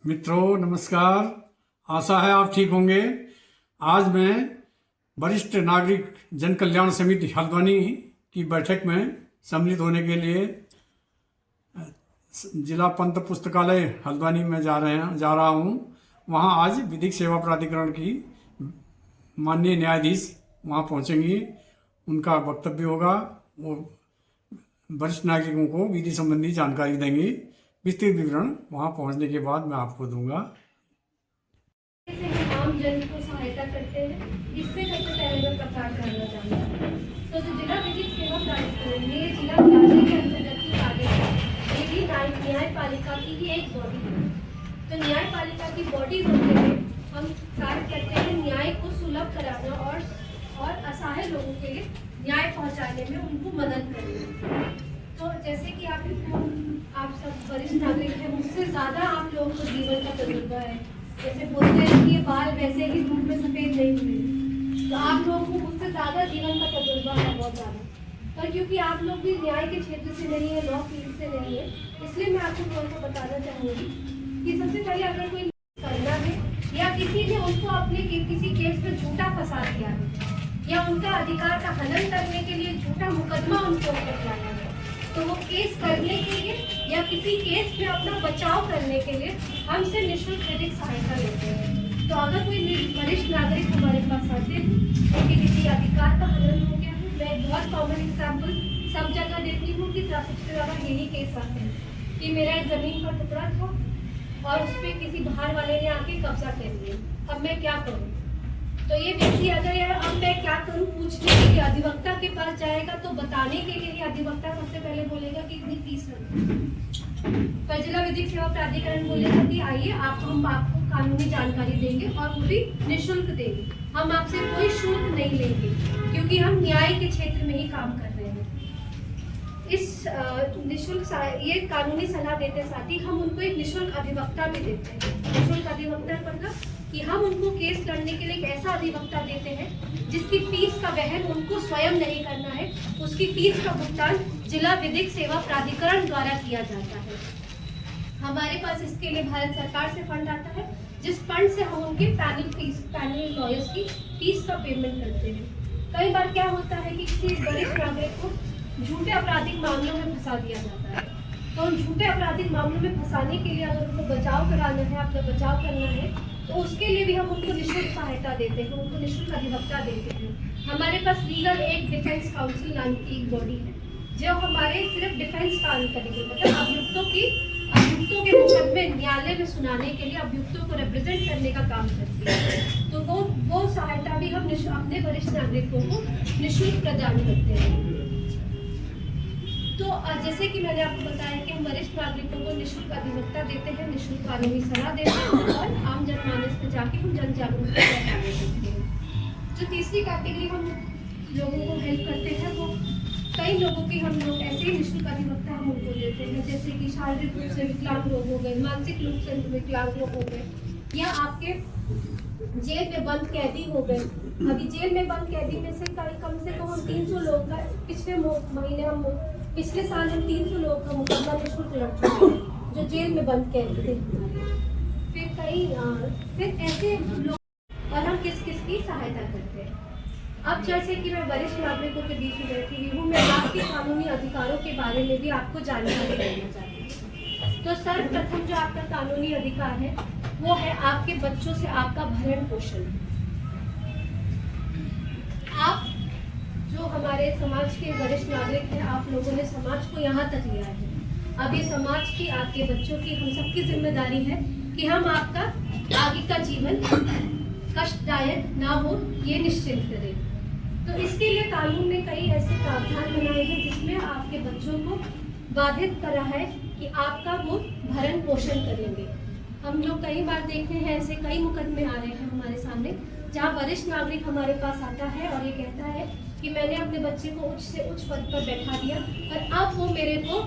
मित्रों नमस्कार। आशा है आप ठीक होंगे। आज मैं वरिष्ठ नागरिक जन कल्याण समिति हल्द्वानी की बैठक में सम्मिलित होने के लिए जिला पंत पुस्तकालय हल्द्वानी में जा रहा हूँ। वहाँ आज विधिक सेवा प्राधिकरण की माननीय न्यायाधीश वहाँ पहुँचेंगी, उनका वक्तव्य होगा। वो वरिष्ठ नागरिकों को विधि संबंधी जानकारी देंगे। विस्तृत विवरण वहाँ पहुँचने के बाद मैं आपको दूंगा। आम जन को सहायता करते हैं, इस पे सबसे पहले मैं प्रचार करना चाहूँगा। तो जो जिला विधिक सेवा प्राधिकरण ये जिला न्यायालय के अंतर्गत ही कार्य है। ये भी न्यायपालिका की ही एक बॉडी है। तो न्यायपालिका की बॉडी होते हुए हम कार्य करते हैं न्याय को सुलभ कराना और असहाय लोगों के लिए न्याय पहुँचाने में उनको मदद करना। तो जैसे कि आप सब वरिष्ठ नागरिक हैं, मुझसे ज़्यादा आप लोगों को जीवन का तजुर्बा है। जैसे बोलते हैं कि ये बाल वैसे ही धूप में सफ़ेद नहीं हुए, तो आप लोगों को मुझसे ज़्यादा जीवन का तजुर्बा है, बहुत ज़्यादा। पर क्योंकि आप लोग भी न्याय के क्षेत्र से नहीं है, लॉ फील्ड से नहीं है, इसलिए मैं आपको थोड़ा सा बताना चाहूँगी कि सबसे पहले अगर कोई करना है या किसी ने उनको अपने किसी केस में झूठा फंसा दिया है या उनका अधिकार का हनन करने के लिए झूठा मुकदमा उनको लगाया है, तो वो केस करने के लिए या किसी केस में अपना बचाव करने के लिए हमसे निःशुल्क विधिक सहायता लेते हैं। तो अगर कोई वरिष्ठ नागरिक हमारे पास आते हैं, उनके किसी अधिकार का हनन हो गया है, मैं बहुत कॉमन एग्जाम्पल सब जगह देती हूँ कि सबसे ज़्यादा यही केस आते हैं कि मेरा एक ज़मीन का टुकड़ा था और उस पर किसी बाहर वाले ने आके कब्जा कर लिया, अब मैं क्या करूँ। तो ये व्यक्ति अगर यार अब मैं क्या करूँ पूछने के लिए अधिवक्ता के पास जाएगा, तो बताने के लिए अधिवक्ता सबसे पहले बोलेगा कि इतनी फीस लगेगी। पर जिला विधिक सेवा प्राधिकरण बोलेगा कि आइए हम आपको कानूनी जानकारी देंगे और वो भी निःशुल्क देंगे, हम आपसे कोई शुल्क नहीं लेंगे, क्योंकि हम न्याय के क्षेत्र में ही काम कर रहे हैं। इस निःशुल्क ये कानूनी सलाह देते साथ ही हम उनको एक निःशुल्क अधिवक्ता भी देते हैं। निःशुल्क अधिवक्ता मतलब कि हम उनको केस लड़ने के लिए एक ऐसा अधिवक्ता देते हैं जिसकी फीस का वहन उनको स्वयं नहीं करना है, उसकी फीस का भुगतान जिला विधिक सेवा प्राधिकरण द्वारा किया जाता है। हमारे पास इसके लिए भारत सरकार से फंड आता है, जिस फंड से हम उनके पैनल लॉयर्स की फीस का पेमेंट करते हैं। कई बार क्या होता है कि किसी वरिष्ठ नागरिक को झूठे आपराधिक मामलों में फंसा दिया जाता है, तो उन झूठे आपराधिक मामलों में फंसाने के लिए अगर उनको बचाव कराना है, अपना बचाव करना है, तो उसके लिए भी हम उनको निःशुल्क सहायता देते हैं, उनको निःशुल्क अधिवक्ता देते हैं। हमारे पास लीगल एड डिफेंस काउंसिल नाम की एक बॉडी है जो हमारे सिर्फ डिफेंस काम करेगी, मतलब अभियुक्तों के मुकदमे न्यायालय में सुनाने के लिए अभियुक्तों को रिप्रेजेंट करने का काम करती है। तो वो सहायता भी हम अपने वरिष्ठ नागरिकों को निःशुल्क प्रदान करते हैं। तो जैसे कि मैंने आपको बताया कि हम वरिष्ठ नागरिकों को निःशुल्क अधिवक्ता देते हैं, निःशुल्क कानूनी सलाह देते हैं और आम जनमानस में जाके हम जन जागरूकता करते हैं। जो तीसरी कैटेगरी हम लोगों को हेल्प करते हैं, वो कई लोगों की हम लोग ऐसे ही निःशुल्क अधिवक्ता हम उनको देते हैं, जैसे कि शारीरिक रूप से विकलांग लोग हो गए, मानसिक रूप से विकलांग लोग हो गए, या आपके जेल में बंद कैदी हो गए। अभी जेल में बंद कैदी में से कम से कम हम 300 लोग का पिछले साल हम 300 लोग का मुकदमा निःशुल्क लड़ चुके हैं जो जेल में बंद कैदी थे। फिर ऐसे लोग और हम किस की सहायता करते हैं। अब जैसे कि मैं वरिष्ठ नागरिकों के बीच में बैठी हुई हूँ, मैं आपके कानूनी अधिकारों के बारे में भी आपको जानकारी देना चाहती हूँ। तो सर्वप्रथम जो आपका कानूनी अधिकार है वो है आपके बच्चों से आपका भरण पोषण। आप जो हमारे समाज के वरिष्ठ नागरिक हैं, आप लोगों ने समाज को यहाँ तक लिया है। अब ये समाज की, आपके बच्चों की, हम सबकी जिम्मेदारी है कि हम आपका आगे का जीवन कष्टदायक ना हो ये निश्चित करें। तो इसके लिए कानून ने कई ऐसे प्रावधान बनाए हैं जिसमें आपके बच्चों को बाधित करा है कि आपका वो भरण पोषण करेंगे। हम लोग कई बार देखते हैं ऐसे कई मुकदमे आ रहे हैं हमारे सामने जहाँ वरिष्ठ नागरिक हमारे पास आता है और ये कहता है कि मैंने अपने बच्चे को उच्च से उच्च पद पर बैठा दिया और अब वो मेरे को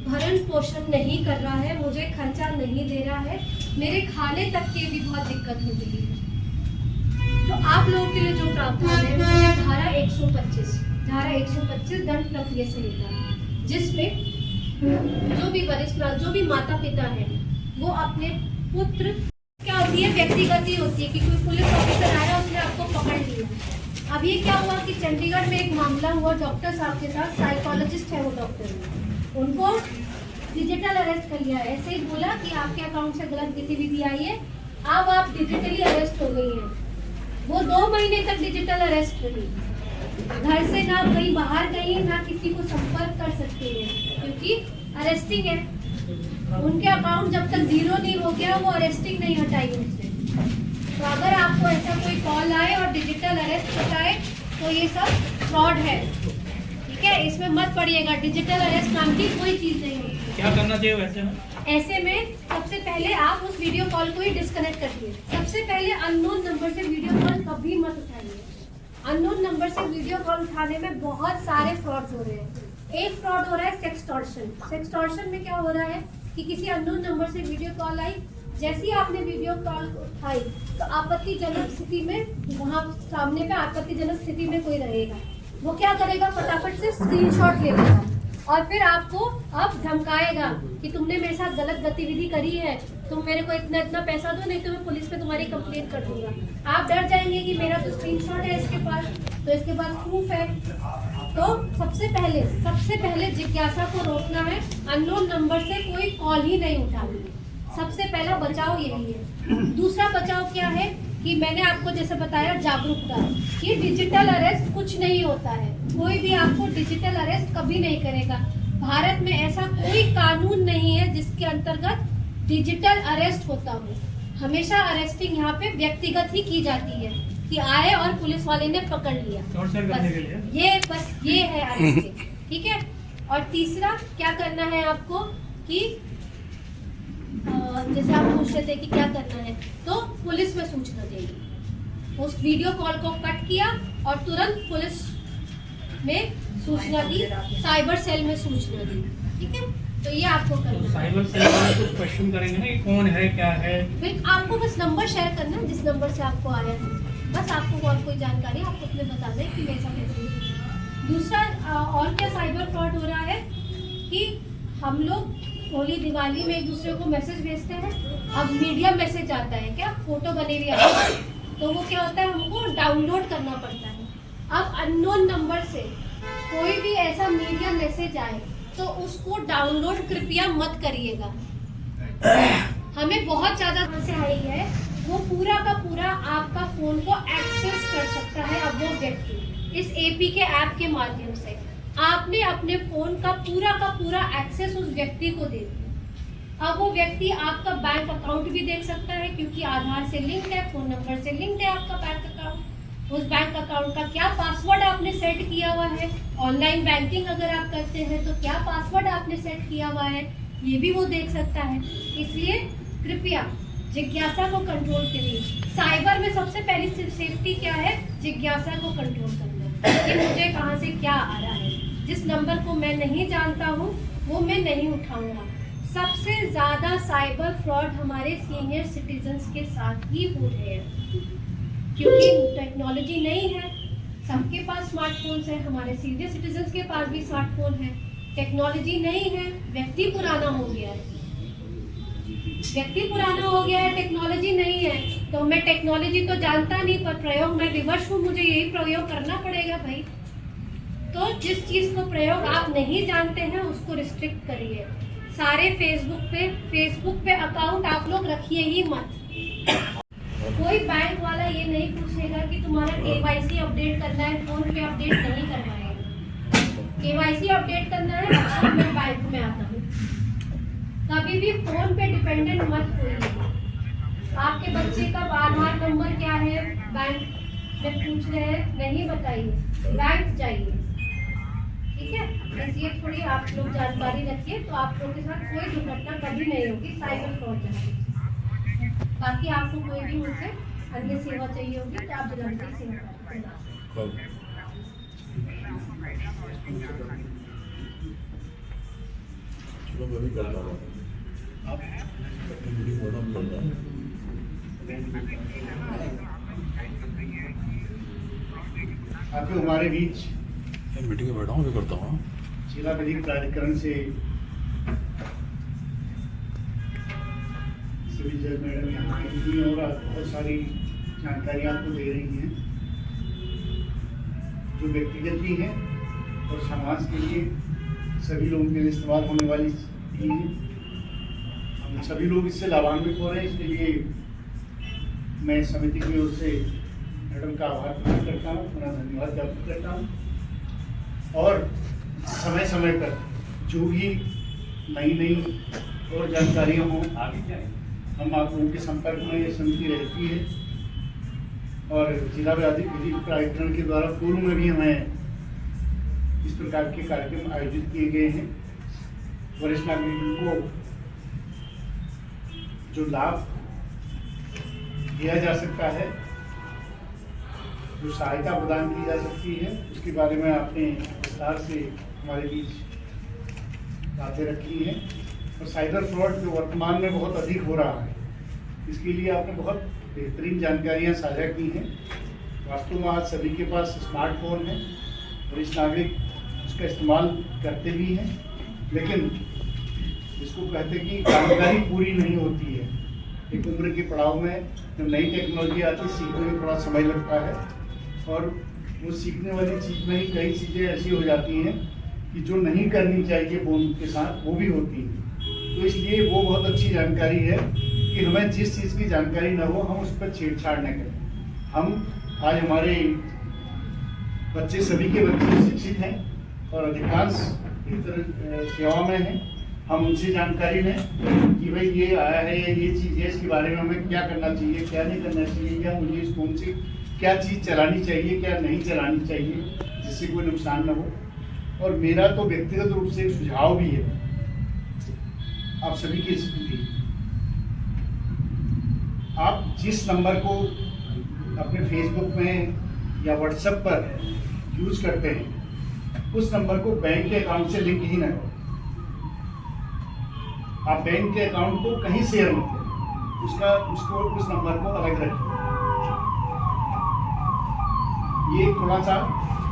भरण पोषण नहीं कर रहा है, मुझे खर्चा नहीं दे रहा है, मेरे खाने तक की भी बहुत दिक्कत हो गई है। तो आप लोगों के लिए जो प्रावधान है वो है धारा 125 दंड प्रक्रिया संहिता, जिसमें जो भी माता पिता है वो अपने पुत्र क्या होती है, व्यक्तिगत ही होती है कि कोई पुलिस ऑफिसर आया उसने आपको पकड़ लिया। अब ये क्या हुआ कि चंडीगढ़ में एक मामला हुआ डॉक्टर साहब के साथ, साइकोलॉजिस्ट है वो डॉक्टर, उनको डिजिटल अरेस्ट कर लिया। ऐसे ही बोला कि आपके अकाउंट से गलत गतिविधि आई है, अब आप डिजिटली अरेस्ट हो गई हैं। वो 2 महीने तक डिजिटल अरेस्ट रही, घर से ना कहीं बाहर गई, ना किसी को संपर्क कर सकती है क्योंकि अरेस्टिंग है। उनके अकाउंट जब तक 0 नहीं हो गया वो अरेस्टिंग नहीं हटाई उनसे। तो अगर आपको ऐसा कोई कॉल आए और डिजिटल अरेस्ट बताए तो ये सब फ्रॉड है, ठीक है, इसमें मत पड़िएगा। डिजिटल अरेस्ट नाम की कोई चीज़ नहीं होती। क्या करना चाहिए वैसे में? ऐसे में सबसे पहले आप उस वीडियो कॉल को ही डिस्कनेक्ट करिए। सबसे पहले अननोन नंबर से वीडियो कॉल कभी मत उठाइए। अननोन नंबर से वीडियो कॉल उठाने में बहुत सारे फ्रॉड हो रहे हैं। एक फ्रॉड हो रहा है सेक्सटॉर्शन। सेक्सटॉर्शन में क्या हो रहा है कि किसी अननोन नंबर से वीडियो कॉल आई, जैसे ही आपने वीडियो कॉल उठाई तो आपत्तिजनक स्थिति में, वहाँ सामने पे आपत्तिजनक स्थिति में कोई रहेगा, वो क्या करेगा, फटाफट से स्क्रीनशॉट ले लेगा और फिर आपको अब धमकाएगा कि तुमने मेरे साथ गलत गतिविधि करी है, तुम मेरे को इतना इतना पैसा दो, नहीं तो मैं पुलिस में तुम्हारी कंप्लेंट कर दूंगा। आप डर जाएंगे कि मेरा तो स्क्रीनशॉट है इसके पास, तो इसके पास प्रूफ है। तो सबसे पहले जिज्ञासा को रोकना है। अननोन नंबर से कोई कॉल ही नहीं उठानी। सबसे पहला बचाव यही है। दूसरा बचाव क्या है कि मैंने आपको जैसे बताया, जागरूकता, कि डिजिटल अरेस्ट कुछ नहीं होता है। कोई भी आपको डिजिटल अरेस्ट कभी नहीं करेगा। भारत में ऐसा कोई कानून नहीं है जिसके अंतर्गत डिजिटल अरेस्ट होता हो। हमेशा अरेस्टिंग यहाँ पे व्यक्तिगत ही की जाती है कि आए और पुलिस वाले ने पकड़ लिया, बस ये है अरेस्टिंग, ठीक है। और तीसरा क्या करना है आपको कि जैसे आप पूछ रहे थे कि क्या करना है, तो पुलिस में सूचना देगी। उस वीडियो कॉल को कट किया और तुरंत पुलिस में सूचना दी, साइबर सेल में सूचना दी, ठीक है। तो ये आपको करना है। साइबर सेल वाले कुछ क्वेश्चन करेंगे ना कि कौन है, क्या है। फिर आपको बस नंबर शेयर करना है जिस नंबर से आपको आया है, बस आपको और कोई जानकारी आपको उसमें बता दें कि वैसा कुछ। दूसरा और क्या साइबर फ्रॉड हो रहा है कि हम लोग होली दिवाली में एक दूसरे को मैसेज भेजते हैं। अब मीडिया मैसेज आता है, क्या फोटो बने हुए आती है, तो वो क्या होता है, हमको डाउनलोड करना पड़ता है। अब अननोन नंबर से कोई भी ऐसा मीडिया मैसेज आए तो उसको डाउनलोड कृपया मत करिएगा। हमें बहुत ज़्यादा से आई है, वो पूरा का पूरा आपका फ़ोन को एक्सेस कर सकता है। अब वो व्यक्ति इस एपी के ऐप के माध्यम से आपने अपने फ़ोन का पूरा एक्सेस उस व्यक्ति को दे दिया। अब वो व्यक्ति आपका बैंक अकाउंट भी देख सकता है क्योंकि आधार से लिंक है, फ़ोन नंबर से लिंक है आपका बैंक अकाउंट। उस बैंक अकाउंट का क्या पासवर्ड आपने सेट किया हुआ है, ऑनलाइन बैंकिंग अगर आप करते हैं तो क्या पासवर्ड आपने सेट किया हुआ है, ये भी वो देख सकता है। इसलिए कृपया जिज्ञासा को कंट्रोल करिए। साइबर में सबसे पहली सेफ्टी क्या है, जिज्ञासा को कंट्रोल करना कि मुझे कहाँ से क्या आ रहा है। जिस नंबर को मैं नहीं जानता हूँ वो मैं नहीं उठाऊंगा। सबसे ज़्यादा साइबर फ्रॉड हमारे सीनियर सिटीजन्स के साथ ही हो रहे हैं क्योंकि टेक्नोलॉजी नहीं है। सबके पास स्मार्टफोन्स है, हमारे सीनियर सिटीजन्स के पास भी स्मार्टफोन है। टेक्नोलॉजी नहीं है, व्यक्ति पुराना हो गया है, टेक्नोलॉजी नहीं है। तो मैं टेक्नोलॉजी तो जानता नहीं पर प्रयोग में विवश हूँ, मुझे यही प्रयोग करना पड़ेगा भाई। तो जिस चीज़ को प्रयोग आप नहीं जानते हैं उसको रिस्ट्रिक्ट करिए। सारे फेसबुक पे अकाउंट आप लोग रखिए ही मत। कोई बैंक वाला ये नहीं पूछेगा कि तुम्हारा KYC अपडेट करना है, फोन पे अपडेट नहीं करवाएगा। KYC अपडेट करना है, अच्छा मैं बैंक में आता हूँ। कभी भी फोन पे डिपेंडेंट मत होइए। आपके बच्चे का आधार नंबर क्या है, बैंक में पूछ रहे हैं, नहीं बताइए, बैंक जाइए, ठीक है। इसलिए थोड़ी आप लोग जानकारी रखिए तो आप लोगों के साथ कोई दुर्घटना कभी नहीं होगी साइबर फ्रॉड। बाकी आपको कोई भी मुझसे अन्य सेवा चाहिए होगी तो आप जिलाधिकारी सेवा प्राप्त करें। आपको हमारे बीच मीटिंग में बैठा हूँ, भी करता हूँ। जिला विधिक प्राधिकरण से सिविल जज मैडम यहाँ आई हुई और आज बहुत सारी जानकारी आपको दे रही हैं जो व्यक्तिगत भी हैं और समाज के लिए सभी लोगों के लिए इस्तेमाल होने वाली भी हैं। हम सभी लोग इससे लाभान्वित हो रहे हैं, इसके लिए मैं समिति की ओर से मैडम का आभार प्रकट करता हूँ, अपना धन्यवाद ज्ञापित करता हूँ। और समय समय पर जो भी नई नई और जानकारियाँ हों हम आप लोगों के संपर्क में ये समिति रहती है। और जिला विधिक प्राधिकरण के द्वारा पूर्व में भी हमें इस प्रकार के कार्यक्रम आयोजित किए गए हैं। वरिष्ठ नागरिकों को जो लाभ दिया जा सकता है, जो सहायता प्रदान की जा सकती है, उसके बारे में आपने विस्तार से हमारे बीच बातें रखी हैं। और साइबर फ्रॉड जो वर्तमान में बहुत अधिक हो रहा है, इसके लिए आपने बहुत बेहतरीन जानकारियां साझा की हैं। वास्तव में आज सभी के पास स्मार्टफोन है, वरिष्ठ नागरिक उसका इस्तेमाल करते भी हैं, लेकिन इसको कहते कि जानकारी पूरी नहीं होती है। एक उम्र के पड़ाव में जब नई टेक्नोलॉजी आती है, सीखने में थोड़ा समय लगता है और वो सीखने वाली चीज़ में ही कई चीज़ें ऐसी हो जाती हैं कि जो नहीं करनी चाहिए फोन के साथ वो भी होती हैं। तो इसलिए वो बहुत अच्छी जानकारी है कि हमें जिस चीज़ की जानकारी न हो हम उस पर छेड़छाड़ न करें। हम आज हमारे बच्चे सभी के बच्चे शिक्षित हैं और अधिकांश इतर सेवा में हैं। हम उनसे जानकारी लें कि भाई ये आया है, ये चीज़ है, इसके बारे में हमें क्या करना चाहिए, क्या नहीं करना चाहिए, क्या मुझे इस फोन से क्या चीज़ चलानी चाहिए, क्या नहीं चलानी चाहिए, जिससे कोई नुकसान न हो। और मेरा तो व्यक्तिगत रूप से एक सुझाव भी है आप सभी की स्थिति, आप जिस नंबर को अपने फेसबुक में या व्हाट्सएप पर यूज करते हैं, उस नंबर को बैंक के अकाउंट से लिंक ही न करें। आप बैंक के अकाउंट को कहीं शेयर मत करें, उस नंबर को अलग रखें। ये थोड़ा सा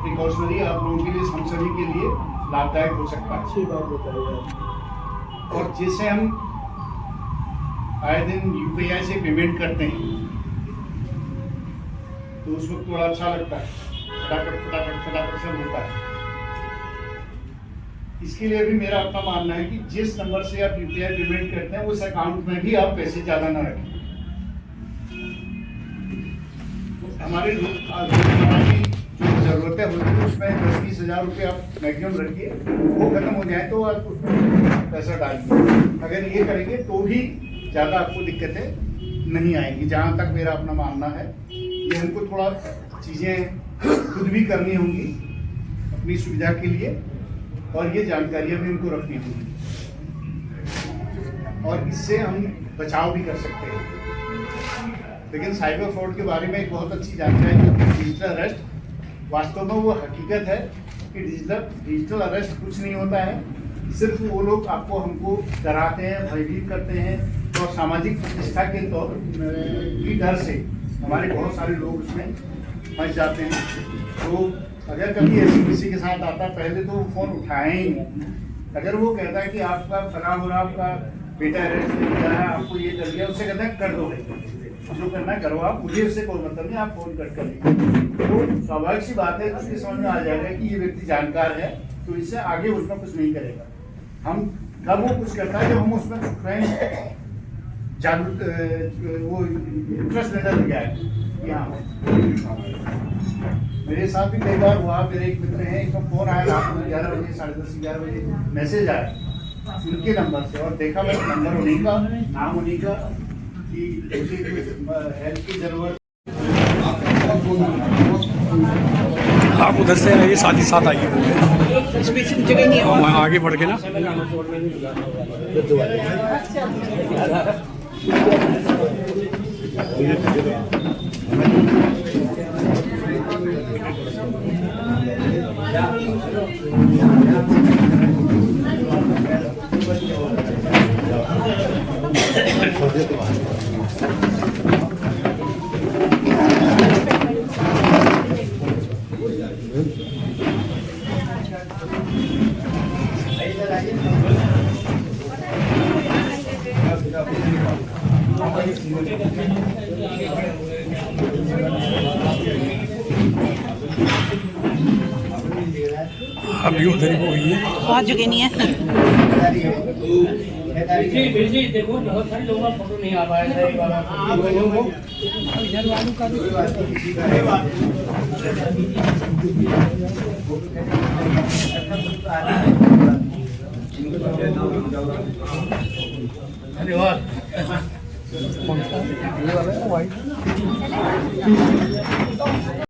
प्रिकॉशनरी आप लोगों के लिए, हम सभी के लिए लाभदायक हो सकता है। अच्छी बात बताइए। और जैसे हम आए दिन UPI से पेमेंट करते हैं तो उस वक्त थोड़ा अच्छा लगता है, फटाफट फटाफट फटाफट सब होता है। इसके लिए भी मेरा अपना मानना है कि जिस नंबर से आप UPI पेमेंट करते हैं उस अकाउंट में भी आप पैसे ज़्यादा ना रखें। हमारी जो ज़रूरतें होती है उसमें 10-20 हज़ार रुपये आप मैक्सिमम रखिए, वो खत्म हो जाए तो आप उसमें पैसा डालिए। अगर ये करेंगे तो भी ज़्यादा आपको दिक्कतें नहीं आएंगी। जहाँ तक मेरा अपना मानना है कि हमको थोड़ा चीज़ें खुद भी करनी होंगी अपनी सुविधा के लिए, और ये जानकारियाँ भी उनको रखनी होंगी, और इससे हम बचाव भी कर सकते हैं। लेकिन साइबर फ्रॉड के बारे में एक बहुत अच्छी जानकारी है कि डिजिटल अरेस्ट, वास्तव में वो हकीकत है कि डिजिटल अरेस्ट कुछ नहीं होता है। सिर्फ वो लोग आपको हमको डराते हैं, भयभीत करते हैं, और सामाजिक प्रतिष्ठा के तौर की डर से हमारे बहुत सारे लोग उसमें फंस जाते हैं। तो अगर कभी ऐसी किसी के साथ आता, पहले तो वो फ़ोन उठाएं ही नहीं। अगर वो कहता है कि आपका फला हो रहा, आपका बेटा अरेस्ट किया है, आपको ये कर दिया, उससे कहते हैं कर दो, जो करना है करो आप, मुझे उससे कोई मतलब नहीं, आप फोन कट कर लीजिए। तो स्वाभाविक सी बात है, उसके समझ में आ जाएगा कि ये व्यक्ति जानकार है, तो इससे आगे उसमें कुछ नहीं करेगा। हम कब वो कुछ करता है जब हम उसमें जागरूक वो इंटरेस्ट लेने लग गया है। यहाँ मेरे साथ भी कई बार हुआ, मेरे एक मित्र हैं, इसका फोन आया रात में 11 बजे, 10:30-11 बजे मैसेज आया उनके नंबर से, और देखा मैं नंबर उन्हीं का, नाम उन्हीं का, कि मुझे हेल्प की जरूरत। आप उधर से आइए, साथ ही साथ आइए, आगे बढ़ के ना। अभी उधर ही हुई है। पहुंच चुके नहीं है। जी देखो बहुत सारे लोगों का फोटो नहीं आ पाया था एक बार। इधर वालों का धन्यवाद।